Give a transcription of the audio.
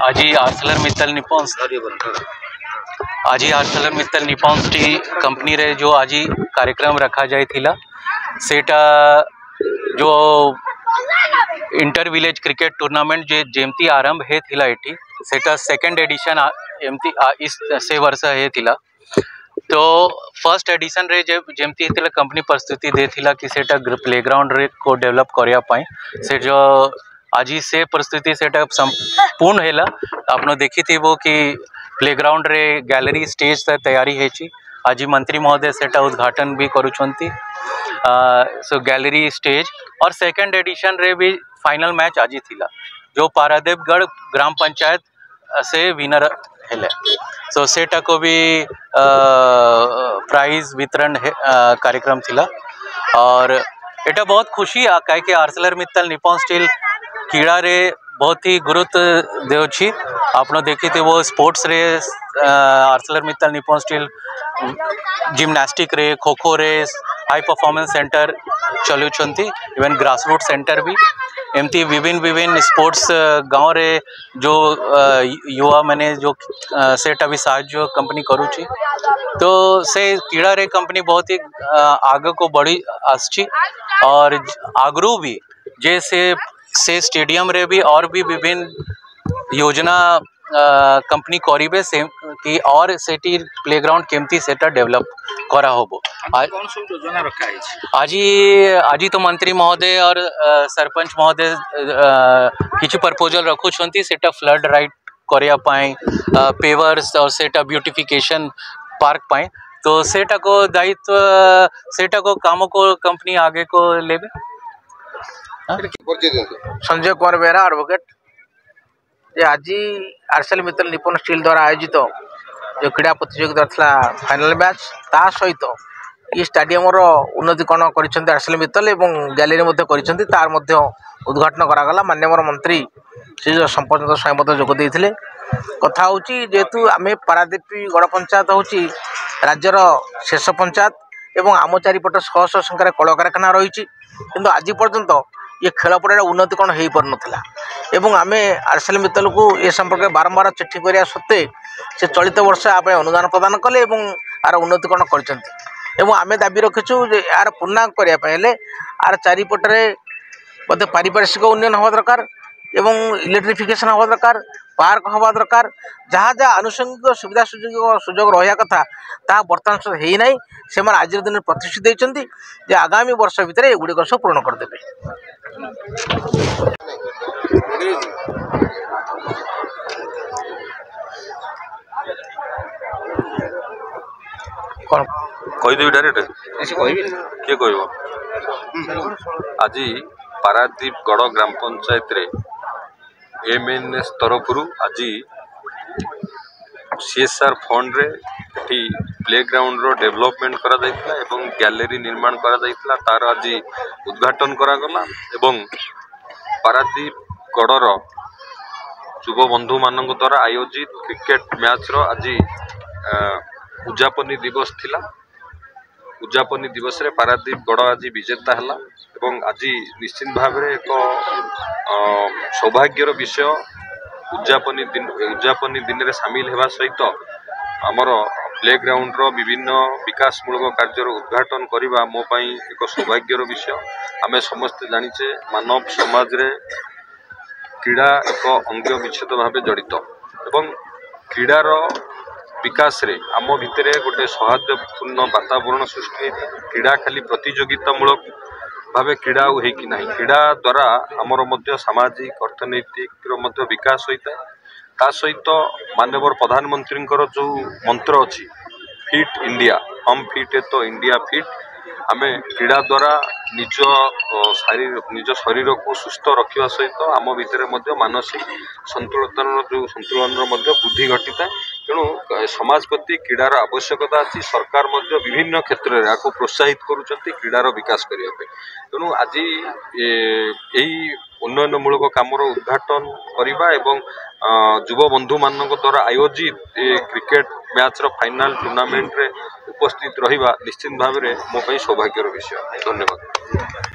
आज Arcelor Mittal Nippon steel company रे जो आज कार्यक्रम रखा जाए थिला सेटा जो इंटर विलेज क्रिकेट टूर्नामेंट जे जेमती आरंभ हे थिला एटी सेटा सेकंड एडिशन एमती इस से वर्ष हे थिला। तो फर्स्ट एडिशन रे जेमती हेतिला कंपनी प्रस्तुति देथिला कि सेटा प्लेग्राउंड रे को डेवलप करिया पाई से जो आज से परिस्थिति सेटा संपूर्ण हेला आपनो देखी थी वो कि प्लेग्राउंड रे गैलरी स्टेज तक तैयारी हेची। आज मंत्री महोदय सेटा उद्घाटन भी करुछंती सो गैलरी स्टेज और सेकंड एडिशन रे भी फाइनल मैच आज थिला जो पारादीपगढ़ ग्राम पंचायत से विनर हेले। सो सेटा को भी प्राइज वितरण कार्यक्रम थिला और एटा बहुत खुशी आ काहे कि आर्सेलर मित्तल निप्पन स्टील कीड़ा रे बहुत ही गुरुत्व देउछि। आपनो देखी थे वो स्पोर्ट्स रे Arcelor Mittal Nippon Steel gymnastics रे खो खो रे हाई परफॉर्मेंस सेंटर चलुछंती इवन ग्रासरूट सेंटर भी एमती विभिन्न स्पोर्ट्स गाँव रे जो युवा मैंने जो सेटा भी साहाय्य कंपनी करुची। तो से कीड़ा रे कंपनी बहुत ही आगे को बढ़ी आसची और आगरू भी जैसे से स्टेडियम रे भी और भी विभिन्न योजना कंपनी करीबे से कि और सेटी प्लेग्राउंड केमती सेटा डेवलप करा होबो। कौन सब योजना रखा है आज तो मंत्री महोदय और सरपंच महोदय किछु प्रपोजल रखुछंती सेटा फ्लड राइट करिया पाए पेवर्स और सेटा ब्यूटिफिकेशन पार्क पाए। तो सेटा को दायित्व सेटा को कामों को कंपनी आगे को लेबे। संजय कुमार बेहरा एडवोकेट जे आज आर्सेलर मित्तल निप्पन स्टील द्वारा आयोजित जो क्रीड़ा प्रतियोगिता था फाइनल मैच ता सहित ये स्टाडियम उन्नतिकरण कर आर्सेलर मित्तल एवं गैलरी तार उद्घाटन करागला। माननीय मंत्री श्री संपत स्वयं जोगदे कथा हूँ जेहेतु आम पारादीप गड़ पंचायत हूँ राज्यर शेष पंचायत एवं आम चारिपट शह शह संख्यार कल कारखाना रही किंतु आज पर्यंत ये खेल पड़ार उन्नतिकरण हो पार नाला एवं आम आर्सेलर मित्तल को ये संपर्क बारंबार चिठी करा सत्वे से चलित वर्ष आप अनुदान प्रदान कले आर उन्नतिकरण कर आम दाबी रखीचु यार पूर्णांग करने आर चारिपटे बोधे पारिपार्श्विक उन्नयन हवा दरकार एवं इलेक्ट्रिफिकेशन हवा दरकार पार्क हवा दरकार जहाँ जहाँ आनुषंगिक सुविधा सुजोग रहा कथा ता बर्तमान सुधा है ना से आज दिन प्रतिश्रुति देते आगामी वर्ष भितर एगुड़िक सब पूर्ण करदे। कहीदेवी डायरेक्ट किए कह आज पारादीप गड़ ग्राम पंचायत रे एमएनएस तरफ आज सीएसआर फंड रे प्लेग्राउंड रो डेवलपमेंट करा जायतिला एवं गैलरी निर्माण करा जायतिला तार आज उद्घाटन करा गला एवं पारादीप गड़र युव बंधु मानक द्वारा आयोजित क्रिकेट मैच रो आज उद्यापनी दिवस थिला। उद्यापनी दिवस रे पारादीप गड़ आज विजेता है एवं आज निश्चित भाव में एक सौभाग्यर विषय उद्यापनी दिन रे सामिल होगा सहित आमर प्लेग्राउंड रो विभिन्न विकासमूलक कार्यर उद्घाटन करने मो पाई एक सौभाग्यर विषय। आम समस्ते जानिचे मानव समाज रे क्रीड़ा एक अंग विच्छेद भाव जड़ित एवं क्रीडार विकास रे आम भितर गोटे सौहार्दपूर्ण वातावरण सृष्टि क्रीड़ा खाली प्रतियोगितामूलक भाव क्रीड़ा हो कि ना क्रीड़ा द्वारा आमर मध्य सामाजिक अर्थनैतिक विकास होता है। ता सहित माननीय प्रधानमंत्री जो मंत्र अच्छी फिट इंडिया हम फिट है तो इंडिया फिट आम क्रीड़ा द्वारा निज शरीर को सुस्थ रखा सहित आम भितर मानसिक संतुलन बुद्धि घटी था। तेणु समाज प्रति क्रीडार आवश्यकता अच्छी सरकार विभिन्न क्षेत्र में आपको प्रोत्साहित करुँच क्रीडार विकास करने। तेणु आज यही उन्नयनमूलक कामर उद्घाटन करने एवं युव बंधु मान द्वारा आयोजित क्रिकेट मैच रो फाइनल टूर्नामेंट रे उपस्थित रहिबा निश्चित भाव में मो सौभाग्यर विषय। धन्यवाद।